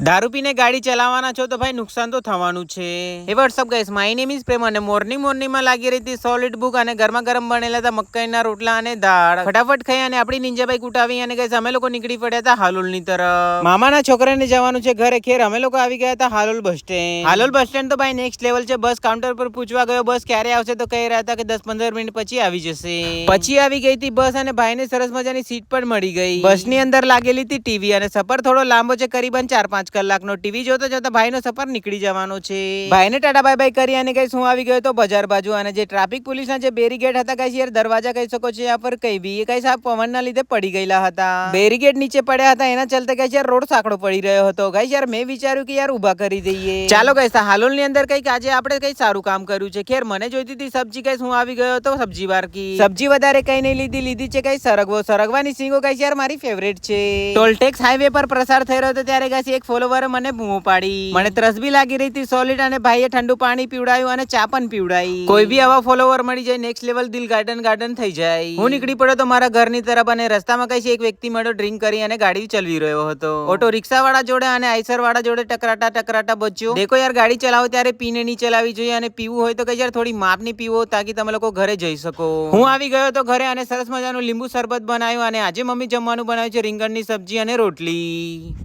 દારૂ પીને ગાડી ચલાવવાના છો તો ભાઈ નુકસાન તો થવાનું છે. Hey what's up guys, my name is Prem અને મોર્નિંગમાં લાગી રહી હતી સોલિડ ભૂખ અને ગરમા ગરમ બનેલા હતા મકાઈના રોટલા અને દાળ. ફટાફટ ખાઈ અને આપણી નિંજા બાઈક ઉઠાવી અને ગાઈસ અમે લોકો નીકળી પડ્યા હતા હાલોલની તરફ. મામાના છોકરાને જવાનું છે ઘરે. ખેર અમે લોકો આવી ગયા હતા Halol bus stand. Halol bus stand તો ભાઈ નેક્સ્ટ લેવલ છે. બસ કાઉન્ટર પર પૂછવા ગયો બસ ક્યારે આવશે તો કહી રહ્યા હતા કે 10-15 મિનિટ પછી આવી જશે. પછી આવી ગઈ હતી બસ અને ભાઈને સરસ મજાની સીટ પણ મળી ગઈ. બસની અંદર લાગેલી હતી ટીવી અને સફર થોડો લાંબો છે, કરીબન 4-5 કલાકનો. ટીવી જોતા જોતા ભાઈનો સફર નીકળી જવાનો છે. ભાઈને ટાટા બાય બાય કરી અને કઈ હું આવી ગયો તો બજાર બાજુ. અને જે ટ્રાફિક પોલીસના જે બેરીગેડ હતા કઈ યાર દરવાજા કહી શકો છો યા પર કઈ બી કઈ સાહેબ પવનના લીધે પડી ગયેલા હતા. બેરીગેડ નીચે પડ્યા હતા એના ચલતે કઈ યાર રોડ સાંકડો પડી રહ્યો હતો. ગાઈસ યાર મેં વિચાર્યું કે યાર ઉભા કરી દઈએ. ચાલો ગાઈસ હાલોલ ની અંદર કઈક આજે આપણે કઈ સારું કામ કર્યું છે. ખેર મને જોઈતી હતી સબ્જી, કઈ હું આવી ગયો તો સબ્જી વારકી. સબ્જી વધારે કઈ નહીં લીધી છે કઈ સરગવો. સરગવાની સિંગો કઈ યાર મારી ફેવરેટ છે. ટોલટેક્સ હાઈવે પર પ્રસાર થઈ રહ્યો હતો ત્યારે ગાઈસ એક ફોલોવરે મને બૂમો પાડી. મને ત્રસ બી લાગી રહી હતી સોલિડ અને ભાઈએ ઠંડુ પાણી પીવડાયું અને ચા પણ પીવડાઈ. કોઈ બી આવા ફોલોવર મળી જાય નેક્સ્ટ લેવલ દિલ ગાર્ડન થઈ જાય. હું નીકળી પડ્યો તો મારા ઘરની તરફ અને રસ્તામાં કઈ એક વ્યક્તિ મળ્યો ડ્રિંક કરી અને ગાડી ચલાવી રહ્યો હતો. ઓટો રિક્ષા વાળા જોડે અને આઈસર વાળા જોડે ટકરાટા બચ્યો. દેખો યાર ગાડી ચલાવો ત્યારે પીને નહીં ચલાવી જોઈએ અને પીવું હોય તો કઈ યાર થોડી માપની પીવો તાકી તમે લોકો ઘરે જઈ શકો. હું આવી ગયો તો ઘરે અને સરસ મજાનું લીંબુ શરબત બનાવ્યું અને આજે મમ્મી જમવાનું બનાવ્યું છે રીંગણની સબ્જી અને રોટલી.